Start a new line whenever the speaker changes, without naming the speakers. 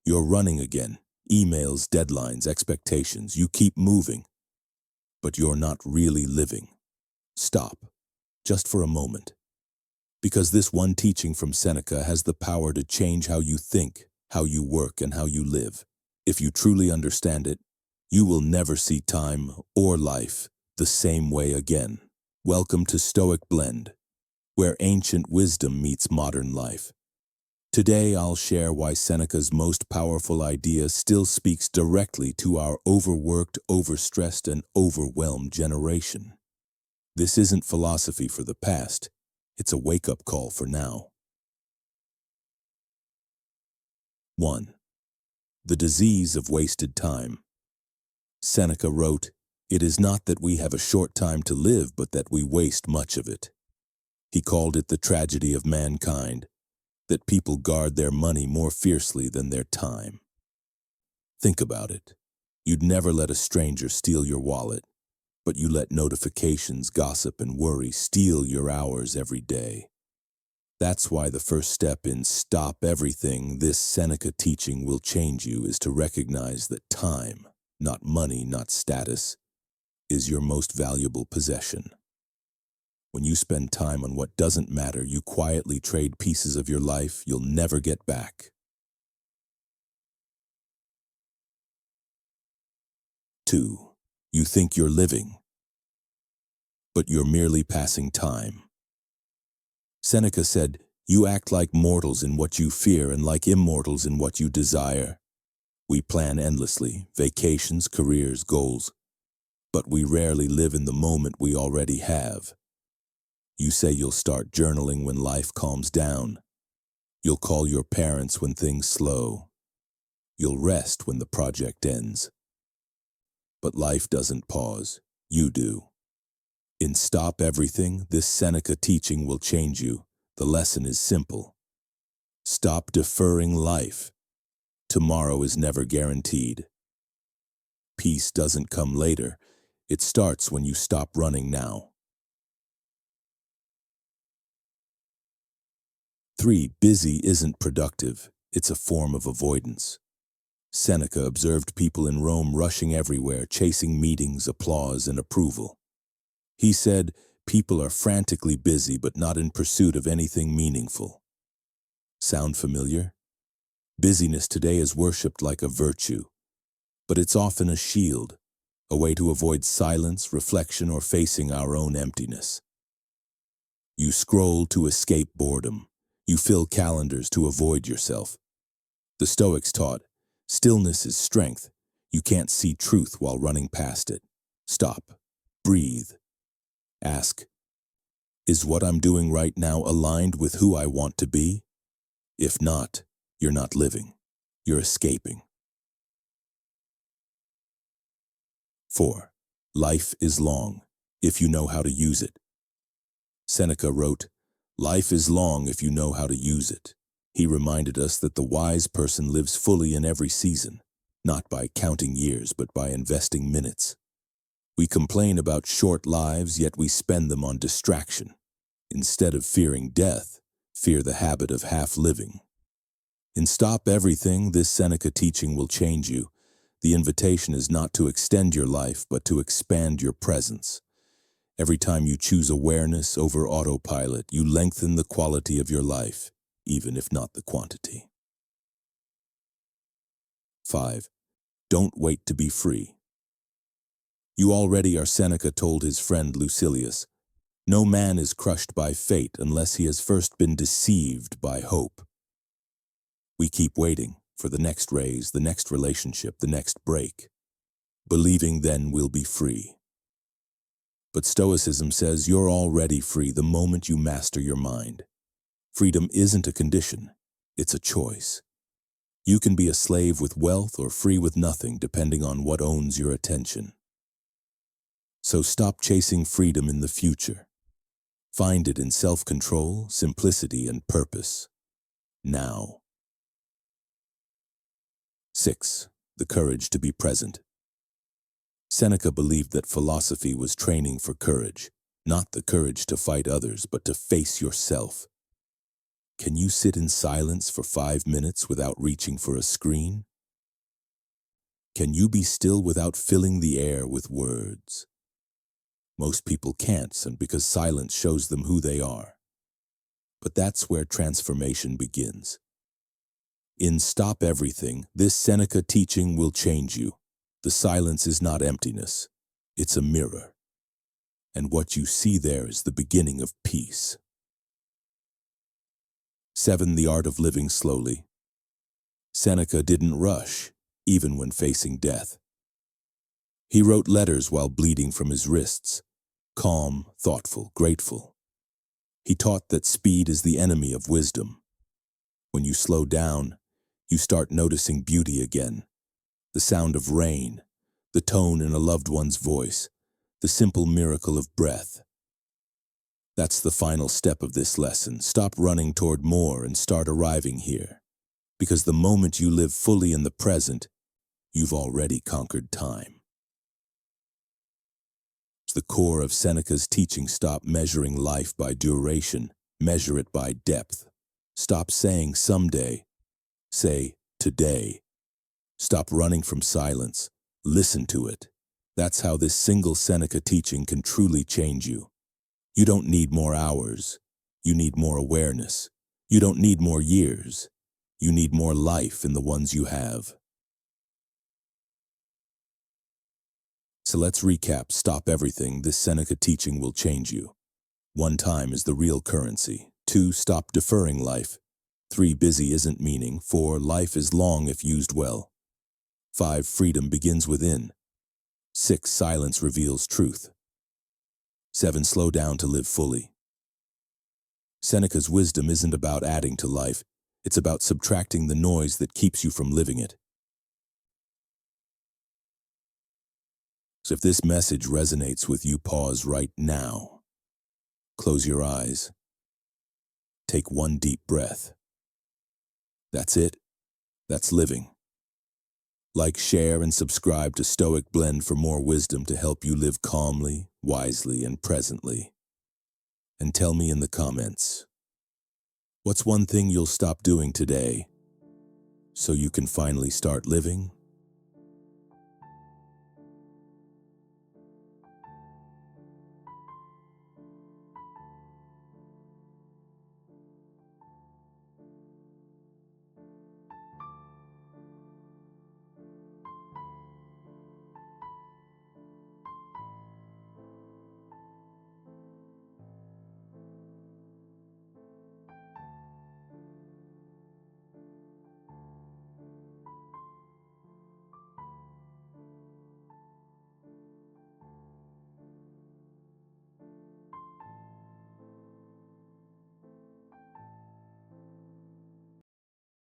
You're running again. Emails, deadlines, expectations. You keep moving, but you're not really living. Stop, just for a moment. Because this one teaching from Seneca has the power to change how you think, how you work, and how you live. If you truly understand it, you will never see time or life the same way again. Welcome to Stoic Blend, where ancient wisdom meets modern life. Today I'll share why Seneca's most powerful idea still speaks directly to our overworked, overstressed, and overwhelmed generation. This isn't philosophy for the past, it's a wake-up call for now. 1. The disease of wasted time. Seneca wrote, "It is not that we have a short time to live, but that we waste much of it." He called it the tragedy of mankind, that people guard their money more fiercely than their time. Think about it. You'd never let a stranger steal your wallet, but you let notifications, gossip, and worry steal your hours every day. That's why the first step in Stop Everything this Seneca teaching will change you is to recognize that time, not money, not status, is your most valuable possession. When you spend time on what doesn't matter, you quietly trade pieces of your life you'll never get back. 2. You think you're living, but you're merely passing time. Seneca said, "You act like mortals in what you fear and like immortals in what you desire." We plan endlessly, vacations, careers, goals, but we rarely live in the moment we already have. You say you'll start journaling when life calms down. You'll call your parents when things slow. You'll rest when the project ends. But life doesn't pause. You do. In Stop Everything, this Seneca teaching will change you. The lesson is simple. Stop deferring life. Tomorrow is never guaranteed. Peace doesn't come later. It starts when you stop running now. 3. Busy isn't productive. It's a form of avoidance. Seneca observed people in Rome rushing everywhere, chasing meetings, applause, and approval. He said, "People are frantically busy but not in pursuit of anything meaningful." Sound familiar? Busyness today is worshipped like a virtue, but it's often a shield, a way to avoid silence, reflection, or facing our own emptiness. You scroll to escape boredom. You fill calendars to avoid yourself. The Stoics taught, stillness is strength. You can't see truth while running past it. Stop. Breathe. Ask, is what I'm doing right now aligned with who I want to be? If not, you're not living. You're escaping. 4. Life is long, if you know how to use it. Seneca wrote, "Life is long if you know how to use it." He reminded us that the wise person lives fully in every season, not by counting years, but by investing minutes. We complain about short lives, yet we spend them on distraction. Instead of fearing death, fear the habit of half-living. In Stop Everything, this Seneca teaching will change you. The invitation is not to extend your life, but to expand your presence. Every time you choose awareness over autopilot, you lengthen the quality of your life, even if not the quantity. 5. Don't wait to be free. You already are. Seneca told his friend Lucilius, "No man is crushed by fate unless he has first been deceived by hope." We keep waiting for the next raise, the next relationship, the next break, believing then we'll be free. But Stoicism says you're already free the moment you master your mind. Freedom isn't a condition, it's a choice. You can be a slave with wealth or free with nothing, depending on what owns your attention. So stop chasing freedom in the future. Find it in self-control, simplicity, and purpose. Now. 6. The courage to be present. Seneca believed that philosophy was training for courage, not the courage to fight others, but to face yourself. Can you sit in silence for 5 minutes without reaching for a screen? Can you be still without filling the air with words? Most people can't, and because silence shows them who they are. But that's where transformation begins. In Stop Everything, this Seneca teaching will change you. The silence is not emptiness, it's a mirror. And what you see there is the beginning of peace. 7. The Art of Living Slowly. Seneca didn't rush, even when facing death. He wrote letters while bleeding from his wrists, calm, thoughtful, grateful. He taught that speed is the enemy of wisdom. When you slow down, you start noticing beauty again. The sound of rain, the tone in a loved one's voice, the simple miracle of breath. That's the final step of this lesson. Stop running toward more and start arriving here. Because the moment you live fully in the present, you've already conquered time. It's the core of Seneca's teaching. Stop measuring life by duration, measure it by depth. Stop saying someday, say today. Stop running from silence, listen to it. That's how this single Seneca teaching can truly change you. You don't need more hours, you need more awareness. You don't need more years, you need more life in the ones you have. So let's recap. Stop everything. This Seneca teaching will change you. 1. Time is the real currency. 2. Stop deferring life. 3. Busy isn't meaning. 4. Life is long if used well. 5. Freedom begins within. 6. Silence reveals truth. 7. Slow down to live fully. Seneca's wisdom isn't about adding to life. It's about subtracting the noise that keeps you from living it. So if this message resonates with you, pause right now. Close your eyes. Take 1 deep breath. That's it. That's living. Like, share, and subscribe to Stoic Blend for more wisdom to help you live calmly, wisely, and presently. And tell me in the comments, what's one thing you'll stop doing today so you can finally start living?